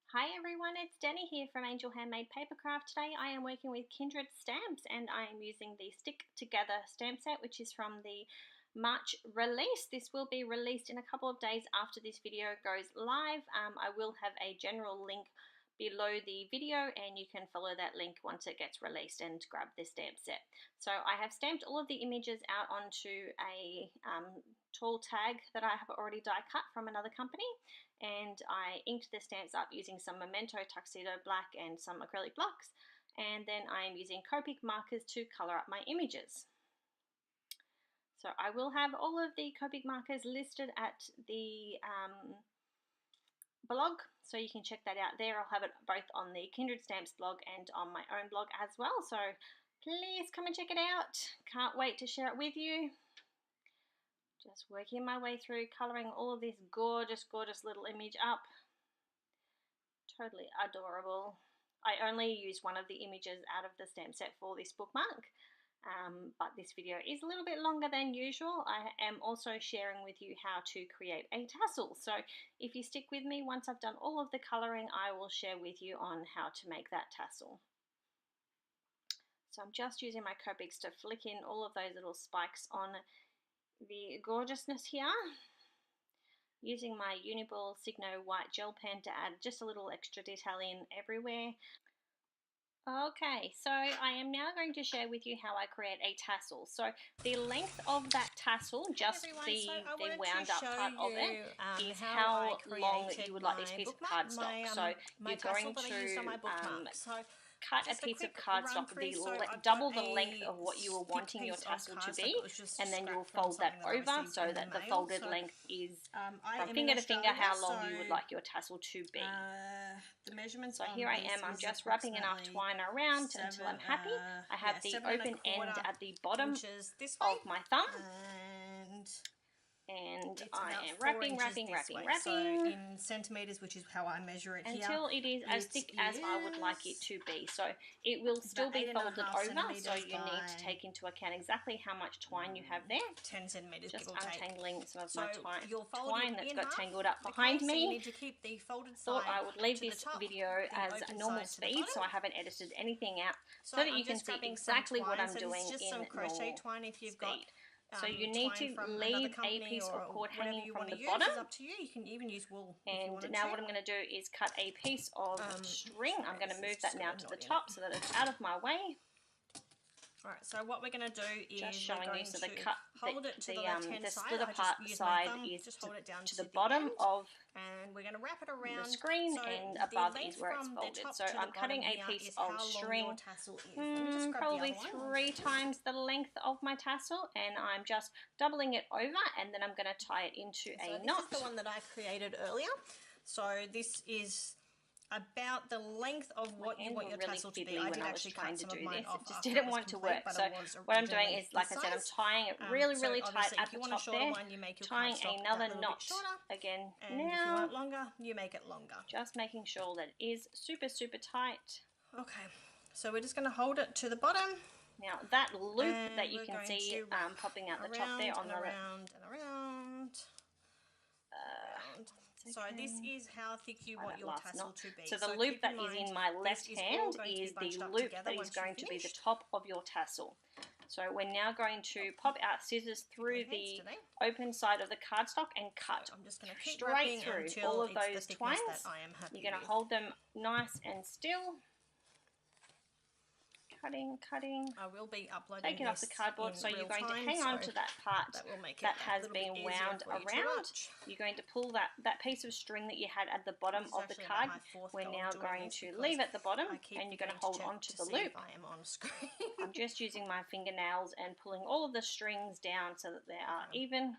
Hi everyone, it's Danny here from Handmade Papercraft. Today I am working with Kindred stamps and I am using the Stick Together stamp set, which is from the March release. This will be released in a couple of days after this video goes live. I will have a general link below the video and you can follow that link once it gets released and grab this stamp set. So I have stamped all of the images out onto a tall tag that I have already die cut from another company, and I inked the stamps up using some Memento Tuxedo Black and some acrylic blocks, and then I am using Copic markers to colour up my images. So I will have all of the Copic markers listed at the blog, so you can check that out there. I'll have it both on the Kindred Stamps blog and on my own blog as well, so please come and check it out. Can't wait to share it with you. Just working my way through colouring all of this gorgeous little image up. Totally adorable. I only use one of the images out of the stamp set for this bookmark, but this video is a little bit longer than usual. I am also sharing with you how to create a tassel. So if you stick with me, once I've done all of the colouring, I will share with you on how to make that tassel. So I'm just using my Copics to flick in all of those little spikes on the gorgeousness here, using my Uniball Signo white gel pen to add just a little extra detailing everywhere. Okay, so I am now going to share with you how I create a tassel. So the length of that tassel, just the wound up part of it, is how long you would like this piece of cardstock. So you're going to cut a piece of cardstock double the length of what you were wanting your tassel to be, and then you'll fold that over so that the folded length is from finger to finger how long you would like your tassel to be. So here I am, I'm just wrapping enough twine around until I'm happy. I have the open end at the bottom of my thumb. And I am wrapping. So in centimetres, which is how I measure it here, until it is as thick as I would like it to be. So it will still be folded over, so you need to take into account exactly how much twine you have there. 10 centimetres, just give or take. Untangling some of so my twine that's got tangled up behind me. So you need to keep the folded side. Thought I would leave this video as normal speed, so I haven't edited anything out, so that you can see exactly what I'm doing in normal speed. So you need to leave a piece of cord hanging from the bottom. It's up to you. You can even use wool. And now what I'm going to do is cut a piece of string. I'm going to move that now to the top so that it's out of my way. Alright, so what we're going to do is just showing you, so the split side. apart side is to the bottom of and we're going to wrap it around the screen, so and above is where it's folded. So I'm cutting a piece of string, probably 3 times the length of my tassel, and I'm just doubling it over, and then I'm going to tie it into a knot. This is the one that I created earlier. So this is about the length of what you want your tassel to be. I did actually cut some of mine off. It just didn't want to work. So what I'm doing is, like I said, I'm tying it really tight at the top there, tying another knot again now. If you want it longer, you make it longer. Just making sure that it is super tight. Okay, so we're just going to hold it to the bottom. Now that loop that you can see popping out the top there on the around. So this is how thick you want your tassel to be. So the loop that is in my left hand is the loop that is going to be the top of your tassel. So we're now going to pop our scissors through the open side of the cardstock and cut straight through all of those twines. You're going to hold them nice and still. Cutting. I will be uploading. Take it off the cardboard, so you're going to hang on to that part that has been wound around. You're going to pull that piece of string that you had at the bottom of the card. We're now going to leave at the bottom, and you're going to hold on to the loop. I'm just using my fingernails and pulling all of the strings down so that they are even.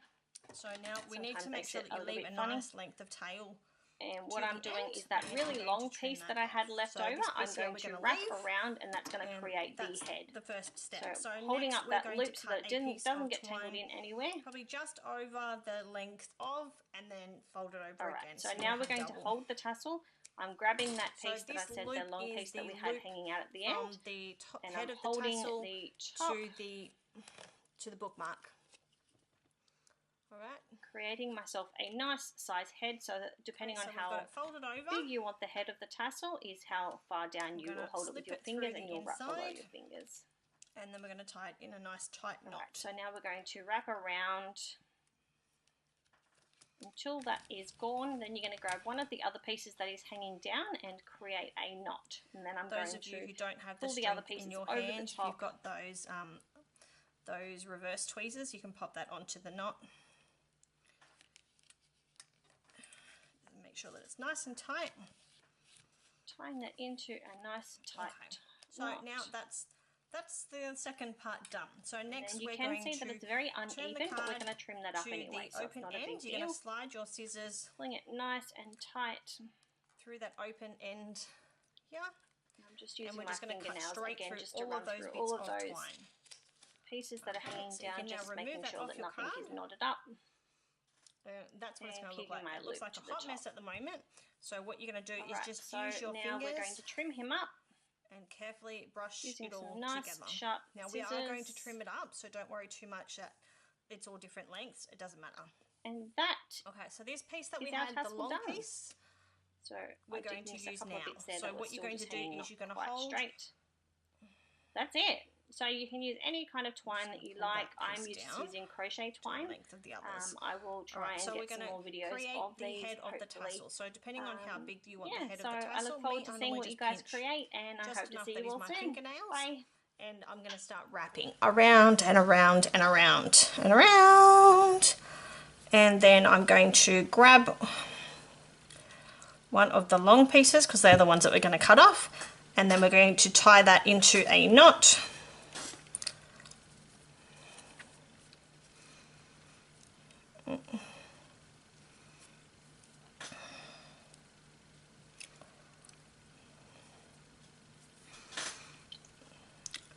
So now we need to make sure that you leave a nice length of tail. And what I'm doing is that really long piece that I had left over, I'm going to wrap around, and that's going to create the head. The first step. So holding up that loop so that it doesn't get tangled in anywhere. Probably just over the length of, and then fold it over again. So now we're going to hold the tassel. I'm grabbing that piece that I said, the long piece that we had hanging out at the end, and I'm holding the top to the bookmark. Alright. Creating myself a nice size head so that depending on how big you want the head of the tassel is how far down you will hold it with your fingers, and you'll wrap below your fingers. And then we're going to tie it in a nice tight knot. Right, so now we're going to wrap around until that is gone. Then you're going to grab one of the other pieces that is hanging down and create a knot. And then I'm going to you who don't have pull the other pieces in your over hand, the top. if you've got those reverse tweezers, you can pop that onto the knot. Make sure that it's nice and tight. Tying that into a nice tight So knot. now that's the second part done. So next we're going to see that it's very uneven, but we're going to trim that up anyway. So it's not a big deal. You're going to slide your scissors, pulling it nice and tight through that open end here. I'm just using my fingernails again just to run through all of those pieces that are hanging down, just making sure that nothing is knotted up. That's what it's going to look like. It looks like a hot mess at the moment. So what you're going to do is just use your fingers. Now we're going to trim him up and carefully brush it all nice, together. Sharp now scissors. We are going to trim it up, so don't worry too much that it's all different lengths. It doesn't matter. And that so this piece that we had, the long piece, so we're going to use now. So what you're going to do is you're going to hold straight. That's it. So you can use any kind of twine that you like. I'm just using crochet twine. I will try and get some more videos of these, head of the tassel. So depending on how big you want the head of the tassel. I look forward to seeing what you guys create, and I hope to see you all soon. Bye. And I'm going to start wrapping around and around and around and around. And then I'm going to grab one of the long pieces, because they're the ones that we're going to cut off. And then we're going to tie that into a knot.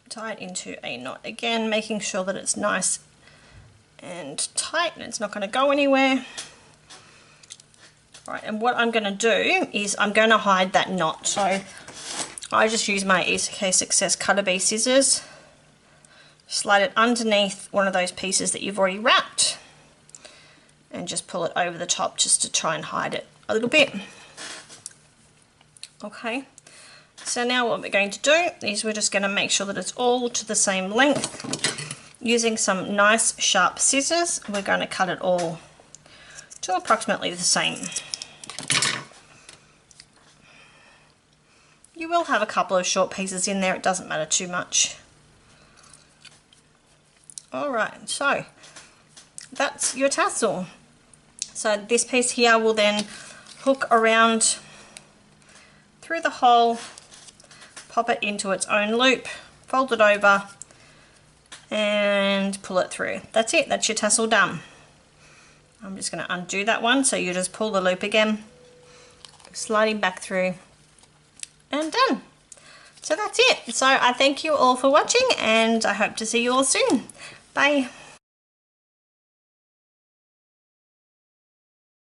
Tie it into a knot again, making sure that it's nice and tight and it's not going to go anywhere. Right, and what I'm going to do is I'm going to hide that knot. So I just use my EK Success Cutter Bee scissors, slide it underneath one of those pieces that you've already wrapped, and just pull it over the top just to try and hide it a little bit. Okay. So now what we're going to do is we're just going to make sure that it's all to the same length. Using some nice sharp scissors, we're going to cut it all to approximately the same. You will have a couple of short pieces in there, it doesn't matter too much. Alright, so that's your tassel. So this piece here will then hook around through the hole, pop it into its own loop, fold it over and pull it through. That's it, that's your tassel done. I'm just going to undo that one, so you just pull the loop again, sliding back through and done. So that's it. So I thank you all for watching and I hope to see you all soon. Bye.